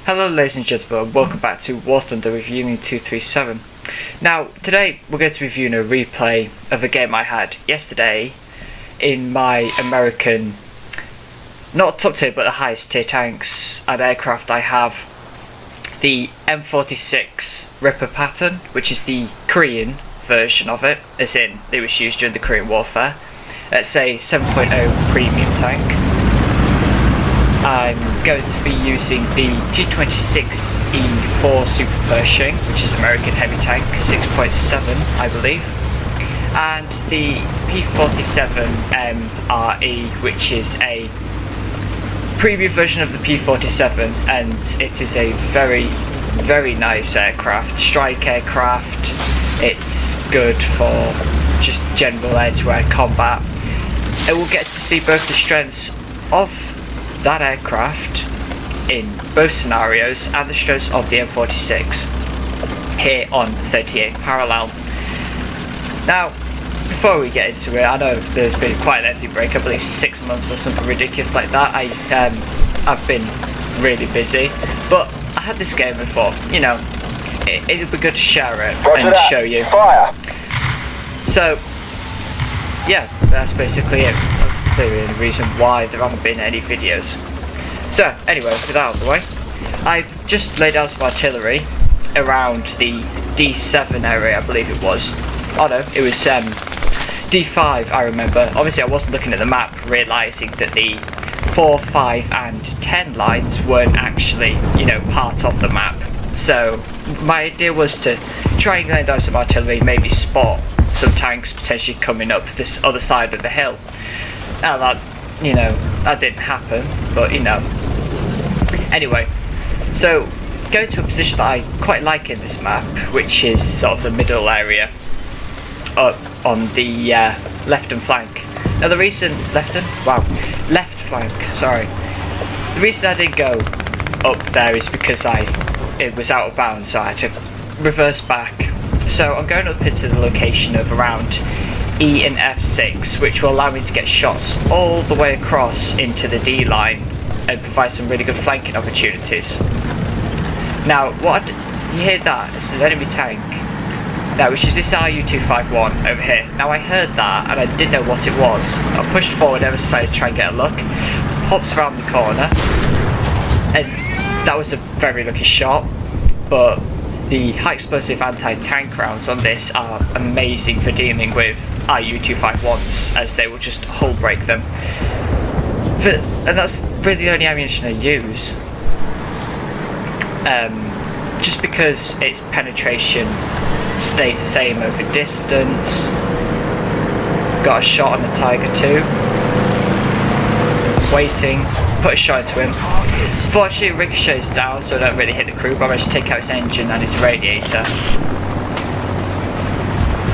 Hello ladies and gentlemen, welcome back to War Thunder Reviewing 237. Now, today we're going to be reviewing a replay of a game I had yesterday in my American, not top tier but the highest tier tanks and aircraft. I have the M46-Ripping pattern, which is the Korean version of it, as in it was used during the Korean Warfare. It's a 7.0 premium tank. I'm going to be using the G26E4 Super Pershing, which is American heavy tank, 6.7 I believe, and the P-47M-1-RE, which is a premium version of the P-47, and it is a very nice aircraft, strike aircraft. It's good for just general air-to-air combat. And we'll get to see both the strengths of that aircraft in both scenarios and the strengths of the M46 here on 38th parallel. Now, before we get into it, I know there's been quite a lengthy break, I believe 6 months or something ridiculous like that. I've been really busy, but I had this game and thought, you know, it'd be good to share it and show you. Fire. So yeah, that's basically it. That's clearly the reason why there haven't been any videos. So anyway, with that out of the way, I've just laid out some artillery around the D7 area, I believe it was. Oh no, it was D5, I remember. Obviously I wasn't looking at the map, realising that the 4, 5 and 10 lines weren't actually, you know, part of the map. So my idea was to try and lay down some artillery, maybe spot some tanks potentially coming up this other side of the hill. Now that, you know, that didn't happen, but you know. Anyway, so going to a position that I quite like in this map, which is sort of the middle area up on the left flank. Now the reason, left flank, sorry. The reason I didn't go up there is because it was out of bounds, so I had to reverse back. So I'm going up into the location of around E and F6, which will allow me to get shots all the way across into the D line and provide some really good flanking opportunities. Now, you hear that? It's an enemy tank. Now, which is this RU-251 over here. Now, I heard that and I didn't know what it was. I pushed forward ever so to try and get a look. Hops around the corner, and that was a very lucky shot, but the high explosive anti-tank rounds on this are amazing for dealing with RU-251s, as they will just hull break them. And that's really the only ammunition I use. Just because its penetration stays the same over distance. Got a shot on the Tiger 2. Waiting, put a shot into him. Fortunately, it ricochets down, so I don't really hit the crew, but I managed to take out its engine and its radiator.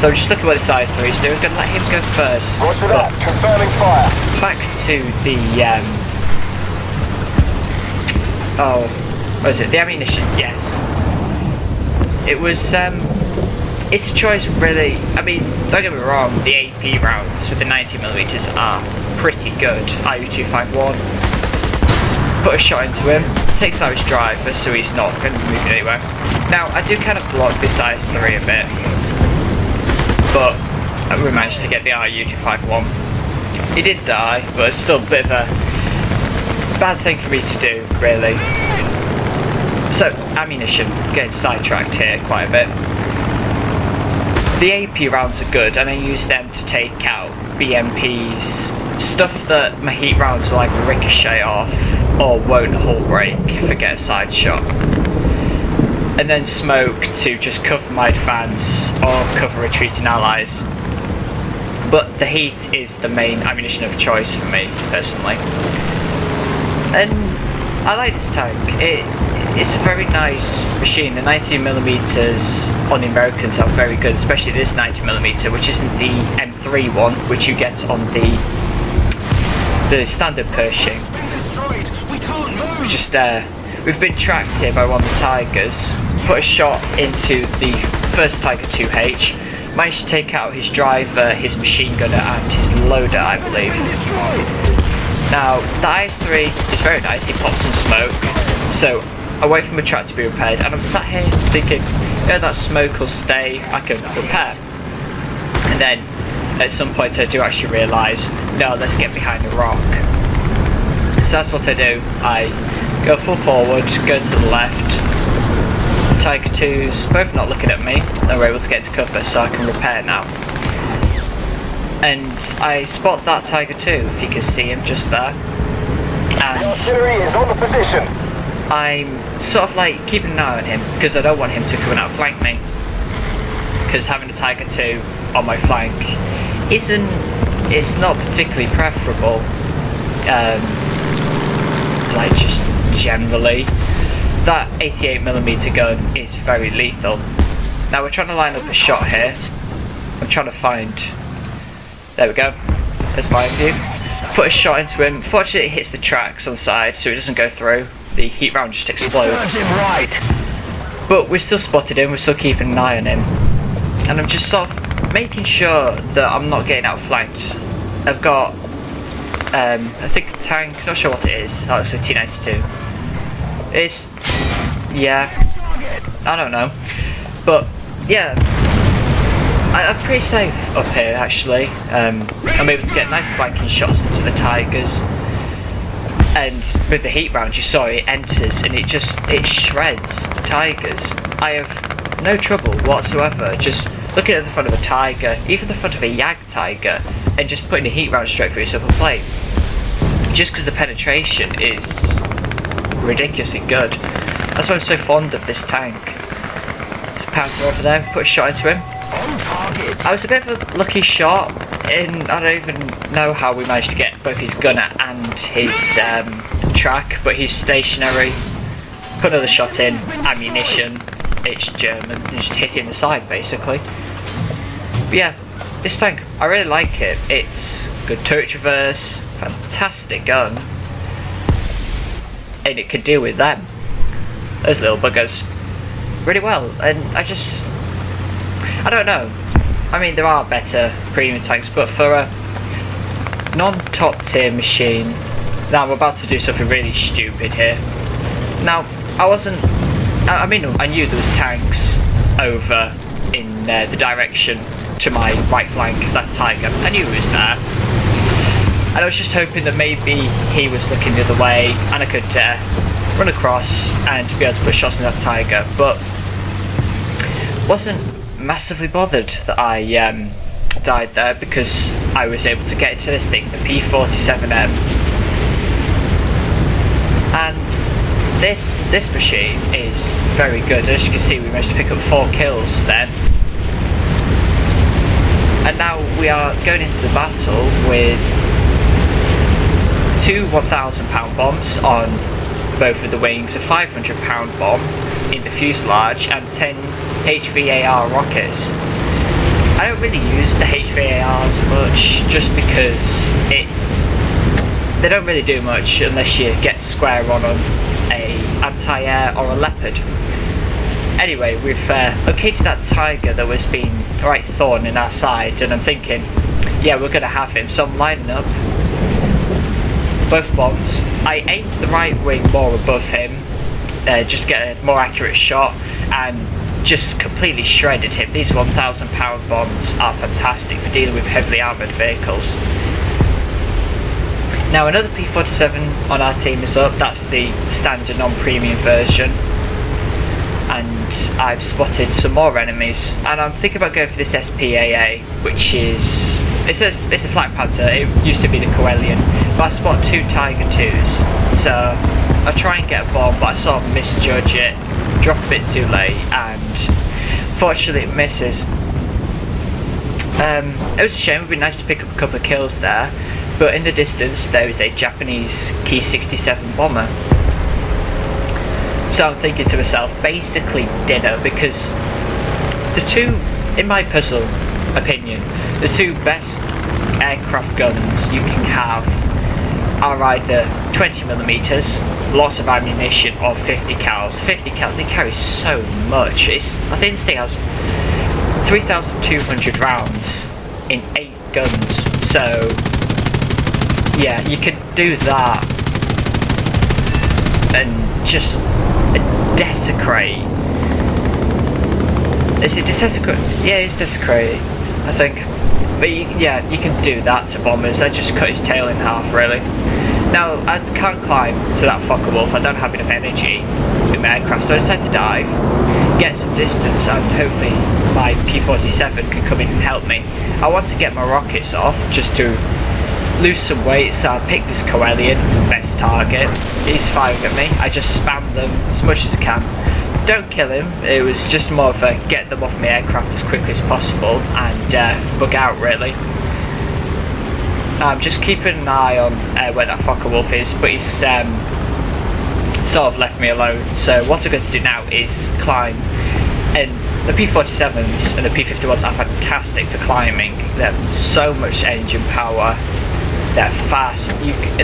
So I'm just looking at what the size 3 is doing. I'm going to let him go first. Roger that, confirming fire. Back to the what is it? The ammunition, yes. It was it's a choice really. I mean, don't get me wrong, the AP rounds with the 90mm are pretty good. RU-251. Put a shot into him, takes out his driver so he's not going to be moving anywhere. Now, I do kind of block this size 3 a bit, but we managed to get the RU-251. He did die, but it's still a bit of a bad thing for me to do, really. So, ammunition, getting sidetracked here quite a bit. The AP rounds are good, and I use them to take out BMPs, stuff that my heat rounds will either ricochet off or won't hull break if I get a side shot. And then smoke to just cover my advance or cover retreating allies. But the heat is the main ammunition of choice for me, personally. And I like this tank. It's a very nice machine. The 90mm on the Americans are very good, especially this 90mm, which isn't the M3 one, which you get on the standard Pershing. Just we've been tracked here by one of the Tigers. Put a shot into the first Tiger 2H. Managed to take out his driver, his machine gunner, and his loader, I believe. Now, the IS-3 is very nice. He pops some smoke, so I wait for my track to be repaired, and I'm sat here thinking, yeah, that smoke will stay, I can repair. And then at some point I do actually realise, no, let's get behind a rock. So that's what I do. I go full forward, go to the left. Tiger 2's both not looking at me, and we're able to get to cover, so I can repair now. And I spot that Tiger 2, if you can see him just there. And Artillery is on the position. I'm sort of like keeping an eye on him, because I don't want him to come and outflank me. Because having a Tiger 2 on my flank it's not particularly preferable. Like just generally. That 88mm gun is very lethal. Now we're trying to line up a shot here. I'm trying to find... There we go. There's my view. Put a shot into him. Fortunately it hits the tracks on the side so it doesn't go through. The heat round just explodes. But we're still spotted him, we're still keeping an eye on him. And I'm just sort of making sure that I'm not getting outflanked. I've got I think a tank, not sure what it is. Oh, it's a T92. It's, yeah, I don't know. But yeah, I'm pretty safe up here actually. I'm able to get nice flanking shots into the Tigers. And with the heat round, you saw it enters and it shreds Tigers. I have no trouble whatsoever just looking at the front of a Tiger, even the front of a Yag Tiger, and just putting a heat round straight through its upper plate. Just because the penetration is ridiculously good. That's why I'm so fond of this tank. There's a Panther over there, put a shot into him. I was a bit of a lucky shot, and I don't even know how we managed to get both his gunner and his track, but he's stationary. Put another shot in, ammunition, it's German, and just hit it in the side basically. But yeah, this tank, I really like it. It's good turret traverse, fantastic gun, and it could deal with them, those little buggers, really well. And I don't know. I mean, there are better premium tanks, but for a non-top tier machine, now I'm about to do something really stupid here. Now, I knew there was tanks over in the direction to my right flank, that Tiger. I knew he was there. And I was just hoping that maybe he was looking the other way and I could run across and be able to put shots in that Tiger, but wasn't massively bothered that I died there because I was able to get into this thing, the P-47M. And this machine is very good. As you can see, we managed to pick up 4 kills then. And now we are going into the battle with 2 £1,000 bombs on both of the wings, a £500 bomb in the fuselage, and 10 HVAR rockets. I don't really use the HVARs much just because they don't really do much unless you get square on them, a anti-air or a Leopard. Anyway, we've located that Tiger that was being a right thorn in our side, and I'm thinking, yeah, we're going to have him, so I'm lining up both bombs. I aimed the right wing more above him, just to get a more accurate shot, and just completely shredded him. These £1,000 bombs are fantastic for dealing with heavily armoured vehicles. Now another P-47 on our team is up. That's the standard non-premium version. And I've spotted some more enemies, and I'm thinking about going for this SPAA, which is, it's a Flak Panther. It used to be the Coelian, but I spot 2 Tiger 2s, so I try and get a bomb, but I sort of misjudge it, drop a bit too late, and fortunately it misses. It was a shame. It would be nice to pick up a couple of kills there, but in the distance there is a Japanese Ki 67 bomber. So I'm thinking to myself, basically dinner, because the two, in my personal opinion, the 2 best aircraft guns you can have are either 20mm, lots of ammunition, or 50 cals. 50 cal, they carry so much. I think this thing has 3,200 rounds in 8 guns. So yeah, you could do that and just desecrate. Is it desecrate? Yeah, it's desecrate, I think. But yeah, you can do that to bombers. I just cut his tail in half, really. Now, I can't climb to that fucker wolf. I don't have enough energy in my aircraft, so I decided to dive, get some distance, and hopefully my P-47 can come in and help me. I want to get my rockets off, just to lose some weight, so I picked this Coelian, best target. He's firing at me. I just spam them as much as I can. Don't kill him. It was just more of a get them off my aircraft as quickly as possible and bug out, really. I'm just keeping an eye on where that fucker wolf is, but he's sort of left me alone. So what I'm going to do now is climb. And the P-47s and the P-51s are fantastic for climbing. They have so much engine power. They're fast.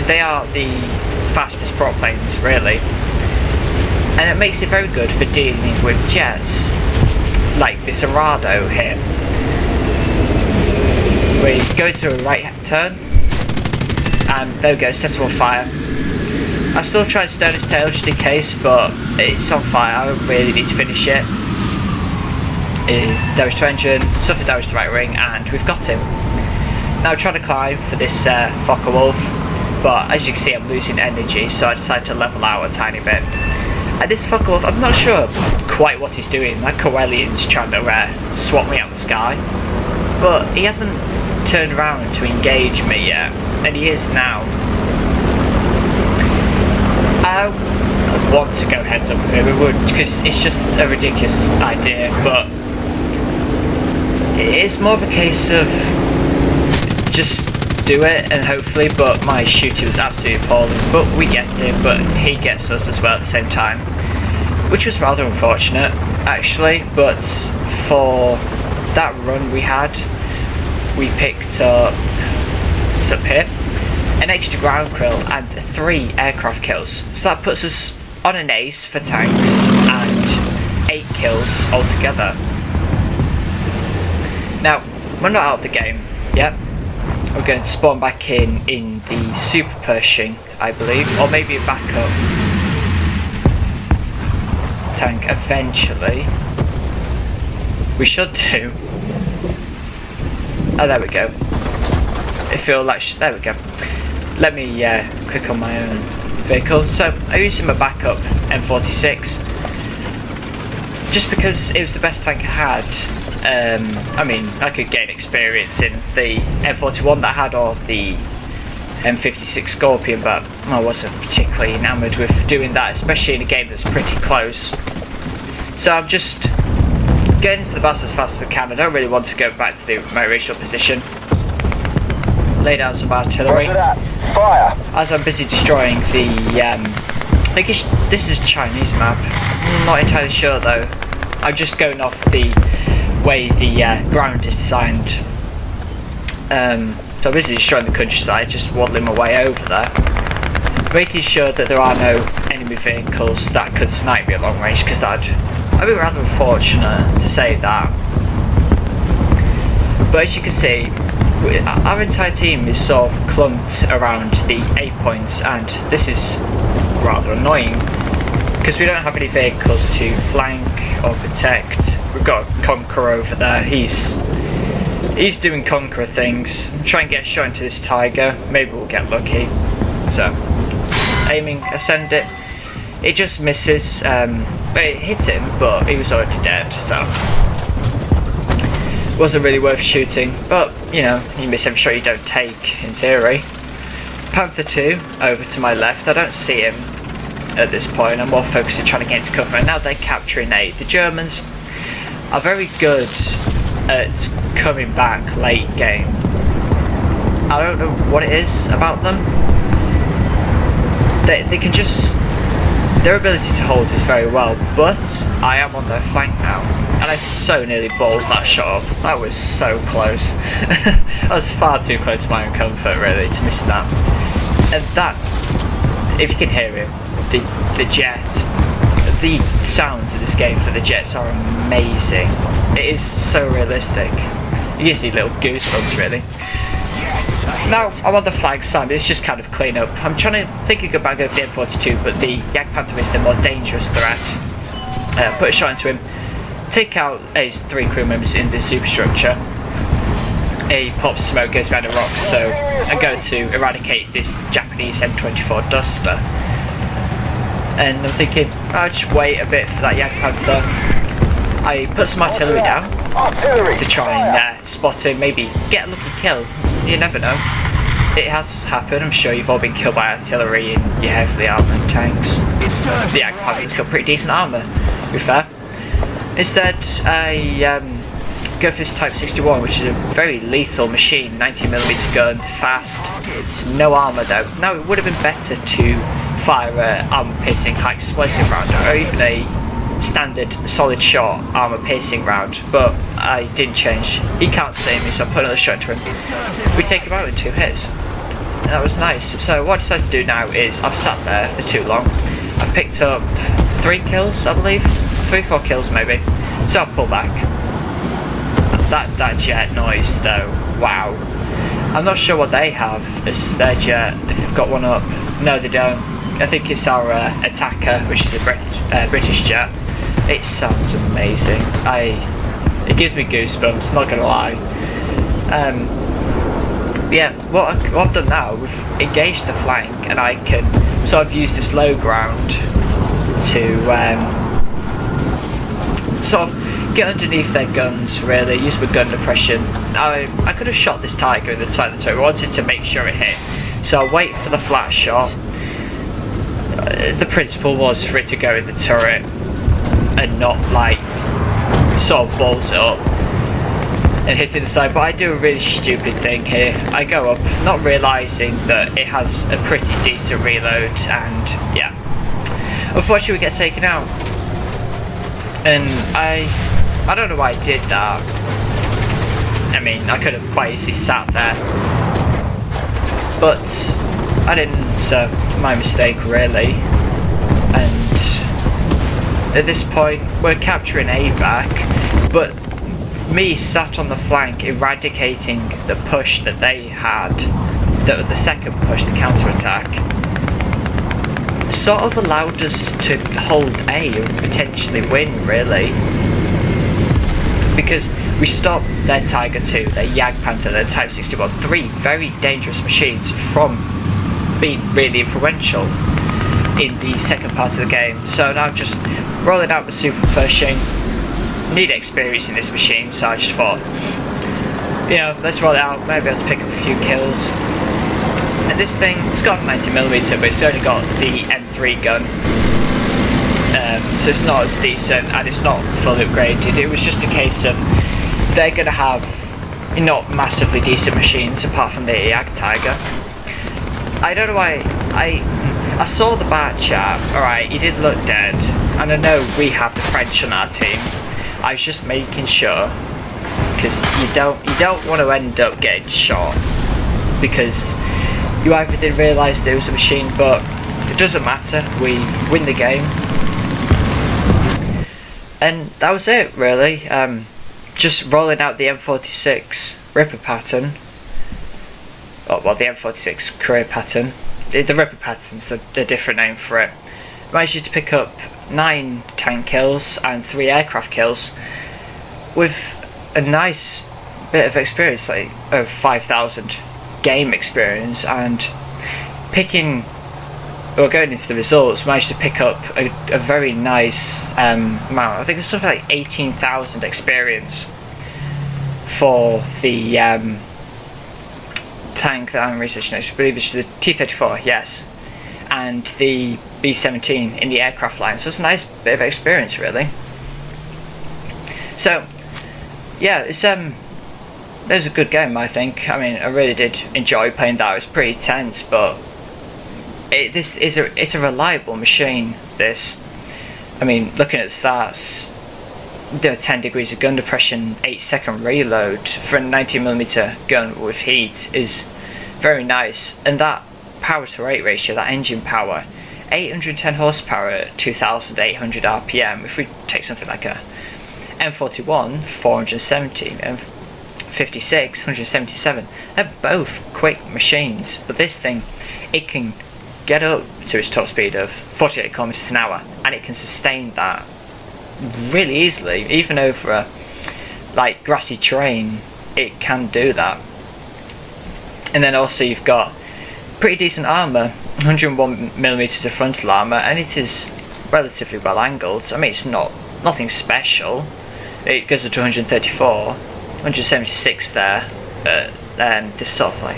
They are the fastest prop planes, really. And it makes it very good for dealing with jets, like this Arado here. We go to a right turn, and there we go, set him on fire. I still try to stone his tail just in case, but it's on fire. I really need to finish it. Damage to engine, suffered damage to right wing, and we've got him. Now I'm trying to climb for this Fokker Wolf, but as you can see I'm losing energy, so I decided to level out a tiny bit. And this Fokker Wolf, I'm not sure quite what he's doing. That Coelian's trying to swat me out of the sky, but he hasn't turned around to engage me yet, and he is now. I want to go heads up with him, because it's just a ridiculous idea, but it's more of a case of just do it and hopefully, but my shooting was absolutely appalling. But we get him, but he gets us as well at the same time, which was rather unfortunate actually. But for that run we had, we picked up, it's up here, an extra ground kill and 3 aircraft kills, so that puts us on an ace for tanks and 8 kills altogether. Now we're not out of the game yet. We're going to spawn back in the Super Pershing, I believe, or maybe a backup tank eventually. We should do. Oh, there we go. I feel like there we go. Let me click on my own vehicle. So I'm using my backup M46, just because it was the best tank I had. I mean, I could gain experience in the M41 that I had, or the M56 Scorpion, but I wasn't particularly enamoured with doing that, especially in a game that's pretty close. So I'm just getting into the bus as fast as I can. I don't really want to go back to my original position. Lay down some artillery Fire. as I'm busy destroying the I think this is a Chinese map. I'm not entirely sure though. I'm just going off the way the ground is designed. So I'm busy destroying the countryside, just waddling my way over there, making sure that there are no enemy vehicles that could snipe me at long range, because I'd be rather unfortunate to say that. But as you can see, our entire team is sort of clumped around the A points, and this is rather annoying because we don't have any vehicles to flank or protect. We've got a Conqueror over there. He's doing Conqueror things. Try and get a shot into this Tiger. Maybe we'll get lucky. So aiming, ascend it. It just misses. It hit him, but he was already dead. So wasn't really worth shooting. But you know, you miss every shot you don't take. In theory. Panther 2 over to my left. I don't see him at this point. I'm more focused on trying to get into cover, and now they're capturing A. The Germans are very good at coming back late game. I don't know what it is about them. They can just, their ability to hold is very well, but I am on their flank now, and I so nearly balls that shot up. That was so close. I was far too close to my own comfort, really, to miss that. And that, if you can hear it, the jet, the sounds of this game for the jets are amazing. It is so realistic. It gives you little goosebumps, really. now I'm on the flag side, but it's just kind of clean up. I'm trying to think of about going for the M42, but the Jagdpanther is the more dangerous threat. Put a shot into him, take out his 3 crew members in the superstructure. He pops smoke, goes behind the rocks, so I go to eradicate this Japanese M24 Duster. And I'm thinking, I'll just wait a bit for that Jagdpanther. I put some artillery down to try and spot him, maybe get a lucky kill. You never know. It has happened. I'm sure you've all been killed by artillery in your heavily armoured tanks. The Jagdpanther's got pretty decent armour, to be fair. Instead, I go for this Type 61, which is a very lethal machine. 90mm gun, fast, no armour though. Now it would have been better to fire a armour-piercing high explosive round, or even a standard solid shot armour piercing round, but I didn't change. He can't see me, so I put another shot into him. We take him out in 2 hits, and that was nice. So what I decided to do now is, I've sat there for too long. I've picked up 3 kills, I believe, 3-4 kills maybe. So I'll pull back. That jet noise though, wow. I'm not sure what they have as their jet, if they've got one up. No, they don't. I think it's our attacker, which is a British jet. It sounds amazing. It gives me goosebumps, not gonna lie. Yeah, what I've done now, we've engaged the flank, and I can sort of use this low ground to sort of get underneath their guns, really, use my gun depression. I could have shot this Tiger in the side of the turret, I wanted to make sure it hit. So I'll wait for the flat shot. The principle was for it to go in the turret and not like sort of balls it up and hit it in the side, but I do a really stupid thing here. I go up not realising that it has a pretty decent reload, and yeah, unfortunately we get taken out. And I don't know why I did that. I mean, I could have quite easily sat there, but I didn't, so my mistake really. And at this point we're capturing A back, but me sat on the flank eradicating the push that they had, the second push, the counter-attack, sort of allowed us to hold A and potentially win, really. Because we stopped their Tiger 2, their Jagdpanther, their Type 61, 3 very dangerous machines from being really influential in the second part of the game. So now I'm just rolling out the super pushing. Need experience in this machine, so I just thought, you know, let's roll it out, maybe I'll pick up a few kills. And this thing, it's got 90mm, but it's only got the M3 gun, so it's not as decent, and it's not fully upgraded. It was just a case of they're going to have not massively decent machines apart from the Jag Tiger. I don't know why, I saw the bar chap, alright, he did look dead, and I know we have the French on our team. I was just making sure, because you don't want to end up getting shot because you either didn't realise there was a machine, but it doesn't matter, we win the game. And that was it, really. Just rolling out the M46 Ripper pattern. Oh, well, the M46 career pattern. The Ripper pattern's the different name for it. Managed to pick up 9 tank kills and 3 aircraft kills with a nice bit of experience, like of 5,000 game experience, and going into the results, managed to pick up a very nice amount. I think it's something like 18,000 experience for the tank that I'm researching next. I believe it's the T-34, yes, and the B-17 in the aircraft line, so it's a nice bit of experience, really. So yeah, it was a good game, I think. I mean, I really did enjoy playing that. It was pretty tense, but it's a reliable machine, this. I mean, looking at the stats, the 10 degrees of gun depression, 8-second reload for a 90mm gun with heat is very nice, and that power to rate ratio, that engine power, 810 horsepower at 2,800 RPM. If we take something like a M41, 470, and M46, 177. They're both quick machines, but this thing, it can get up to its top speed of 48 kilometers an hour, and it can sustain that really easily, even over like grassy terrain. It can do that. And then also you've got pretty decent armour, 101mm of frontal armour, and it is relatively well angled. I mean, it's nothing special. It goes up to 134, 176 there, this sort of like,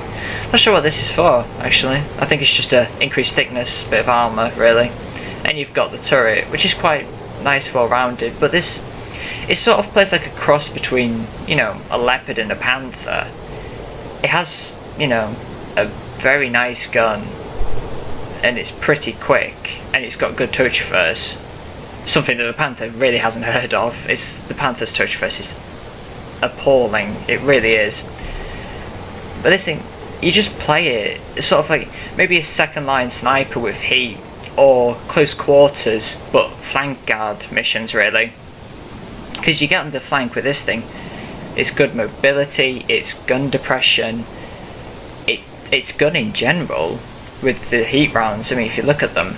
not sure what this is for actually. I think it's just a increased thickness, bit of armour really. And you've got the turret, which is quite nice, well rounded, but this, it sort of plays like a cross between, you know, a leopard and a panther. It has, you know, a very nice gun, and it's pretty quick, and it's got good tow traverse, something that the panther really hasn't heard of. It's the panther's tow traverse is appalling, it really is. But this thing, you just play it, it's sort of like maybe a second line sniper with heat, or close quarters but flank guard missions really, because you get on the flank with this thing. It's good mobility, it's gun depression, it's gun in general with the heat rounds. I mean, if you look at them,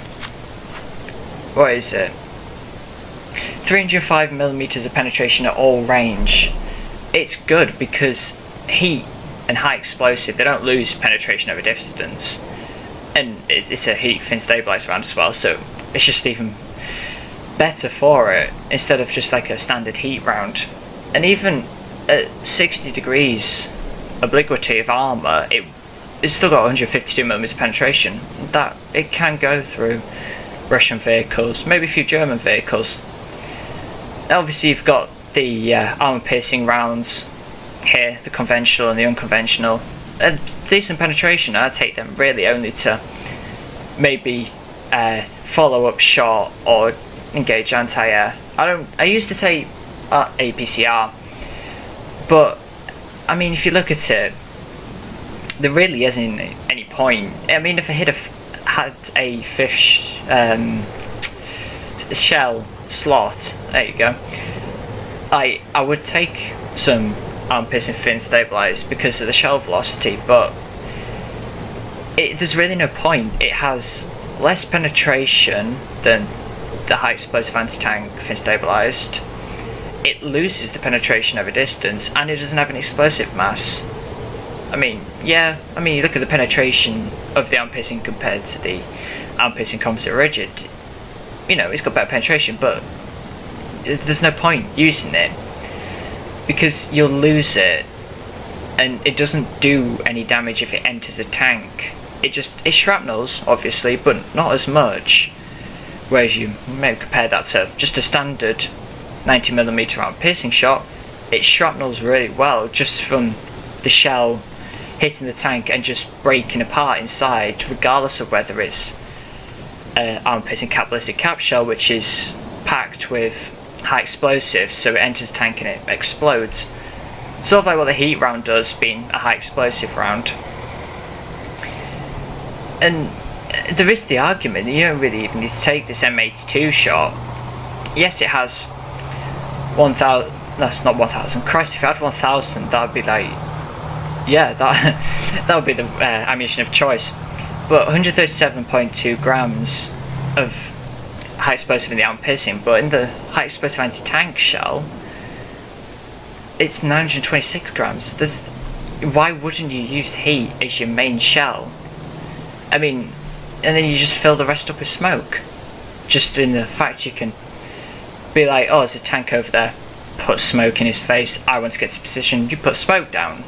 what is it, 305mm of penetration at all range. It's good because heat and high explosive, they don't lose penetration over distance, and it's a heat fin stabilized round as well, so it's just even better for it instead of just like a standard heat round. And even at 60 degrees obliquity of armour, it's still got 152mm of penetration. That it can go through Russian vehicles, maybe a few German vehicles. Obviously you've got the armour piercing rounds here, the conventional and the unconventional. A decent penetration. I'd take them really only to maybe follow up shot or engage anti-air. I used to take APCR, but I mean, if you look at it, there really isn't any point. I mean, if I had a fifth shell slot, there you go, I would take some arm piercing fin stabilized because of the shell velocity, but there's really no point. It has less penetration than the high explosive anti-tank fin stabilized. It loses the penetration over distance, and it doesn't have an explosive mass. I mean, yeah, I mean, you look at the penetration of the arm piercing compared to the arm piercing composite rigid, you know, it's got better penetration, but there's no point using it because you'll lose it, and it doesn't do any damage if it enters a tank. It shrapnels, obviously, but not as much. Whereas you may compare that to just a standard 90mm arm piercing shot, it shrapnels really well just from the shell hitting the tank and just breaking apart inside, regardless of whether it's arm piercing cap ballistic cap shell, which is packed with high explosives, so it enters tank and it explodes. Sort of like what the heat round does, being a high explosive round. And there is the argument that you don't really even need to take this M82 shot. Yes, it has 1,000. No, it's not 1,000. Christ, if it had 1,000, that would be like, yeah, that would be the ammunition of choice. But 137.2 grams of high explosive in the arm piercing, but in the high explosive anti-tank shell, it's 926 grams. Why wouldn't you use heat as your main shell? I mean, and then you just fill the rest up with smoke. Just in the fact you can be like, oh, there's a tank over there, put smoke in his face, I want to get to position, you put smoke down.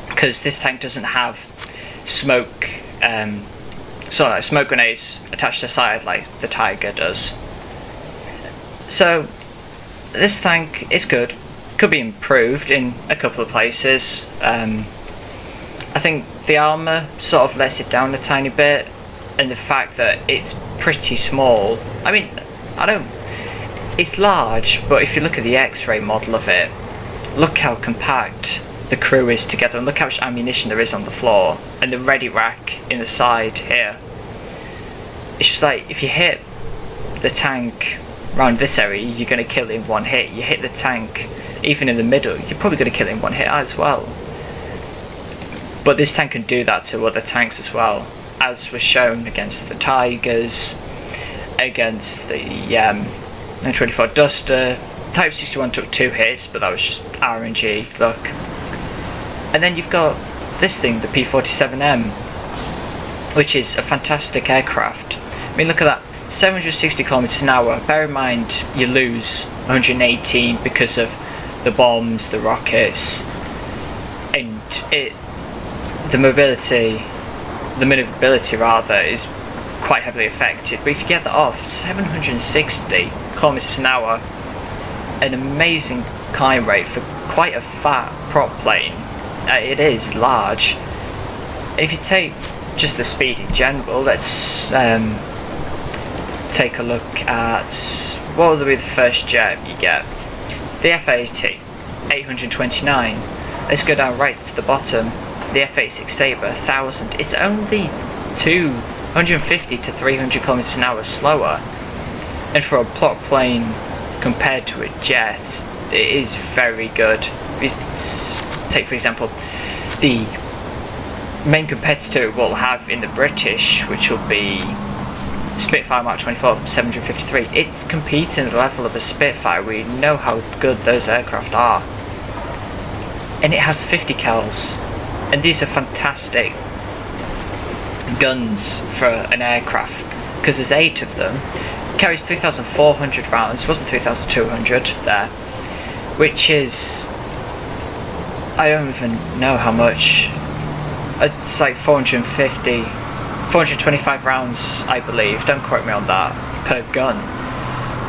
Because this tank doesn't have smoke, smoke grenades attached to the side like the Tiger does. So this tank is good, could be improved in a couple of places. I think the armour sort of lets it down a tiny bit, and the fact that it's pretty small. I mean, it's large, but if you look at the X-ray model of it, look how compact the crew is together, and look how much ammunition there is on the floor, and the ready rack in the side here. It's just like, if you hit the tank around this area, you're going to kill it in one hit. You hit the tank even in the middle, you're probably going to kill it in one hit as well. But this tank can do that to other tanks as well, as was shown against the Tigers, against the M24 Duster. Type 61 took 2 hits, but that was just RNG luck. And then you've got this thing, the P-47M, which is a fantastic aircraft. I mean, look at that, 760 kilometers an hour. Bear in mind, you lose 118 because of the bombs, the rockets, and the maneuverability rather is quite heavily affected. But if you get that off, 760 kilometers an hour, an amazing climb rate for quite a fat prop plane. It is large. If you take just the speed in general, let's take a look at what will be the first jet you get. The F-80, 829. Let's go down right to the bottom. The F-86 Sabre, 1000. It's only 250 to 300 kilometers an hour slower. And for a plot plane compared to a jet, it is very good. Take for example the main competitor we'll have in the British, which will be Spitfire Mark 24 753. It's competing at the level of a Spitfire. We know how good those aircraft are, and it has 50 cals, and these are fantastic guns for an aircraft because there's 8 of them. It carries 3,400 rounds. It wasn't 3,200 there, which is, I don't even know how much. It's like 425 rounds, I believe. Don't quote me on that, per gun.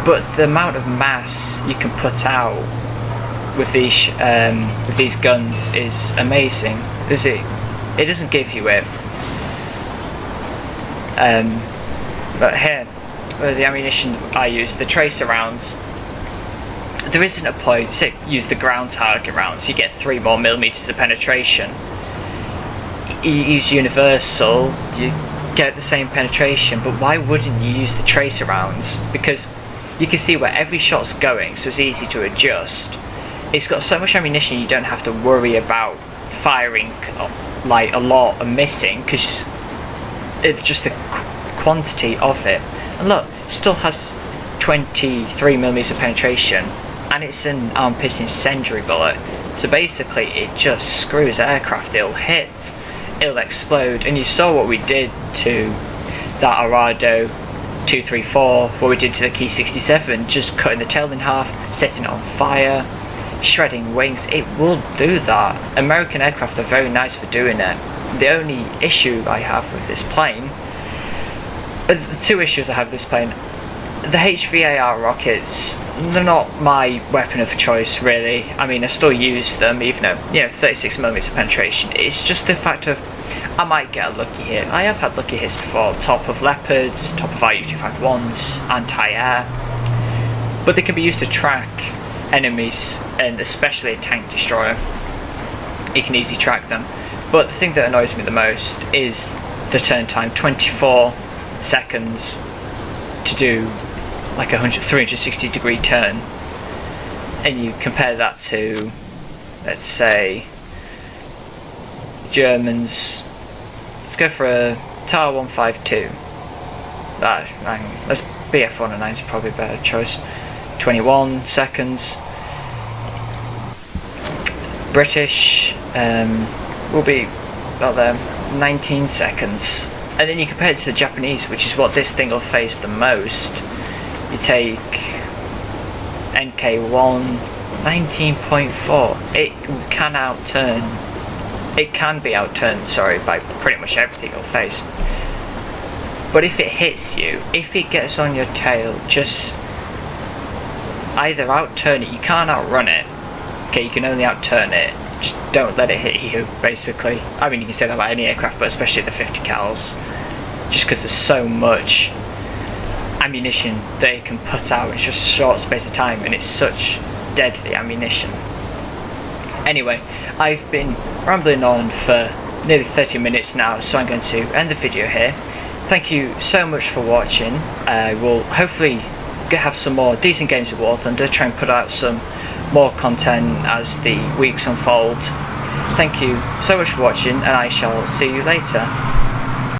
But the amount of mass you can put out with these guns is amazing. It doesn't give you it. But here, the ammunition I use, the tracer rounds. There isn't a point. Say use the ground target rounds, you get 3 more millimeters of penetration. You use universal, you get the same penetration, but why wouldn't you use the tracer rounds? Because you can see where every shot's going, so it's easy to adjust. It's got so much ammunition you don't have to worry about firing like a lot and missing, because it's just the quantity of it. And look, it still has 23 millimeters of penetration, and it's an arm piston incendiary bullet, so basically it just screws aircraft. It'll hit, it'll explode, and you saw what we did to that Arado 234, what we did to the Key 67, just cutting the tail in half, setting it on fire, shredding wings. It will do that. American aircraft are very nice for doing it. The only issue I have with this plane, the 2 issues I have with this plane, the HVAR rockets, they're not my weapon of choice really. I mean, I still use them even though, 36mm penetration. It's just the fact of I might get a lucky hit. I have had lucky hits before, top of Leopards, top of RU-251s, anti-air, but they can be used to track enemies, and especially a tank destroyer. You can easily track them. But the thing that annoys me the most is the turn time, 24 seconds to do like a 360 degree turn, and you compare that to, let's say, Germans. Let's go for a TAR 152. Let's BF109 is probably a better choice. 21 seconds. British will be about there, 19 seconds. And then you compare it to the Japanese, which is what this thing will face the most. You take NK1, 19.4. It can outturned. It can be outturned, sorry, by pretty much everything you'll face. But if it hits you, if it gets on your tail, just either outturn it. You can't outrun it. Okay, you can only outturn it. Just don't let it hit you, basically. I mean, you can say that about any aircraft, but especially the 50 cals. Just because there's so much ammunition that it can put out in just a short space of time, and it's such deadly ammunition. Anyway, I've been rambling on for nearly 30 minutes now, so I'm going to end the video here. Thank you so much for watching. I will hopefully have some more decent games of War Thunder, try and put out some more content as the weeks unfold. Thank you so much for watching, and I shall see you later.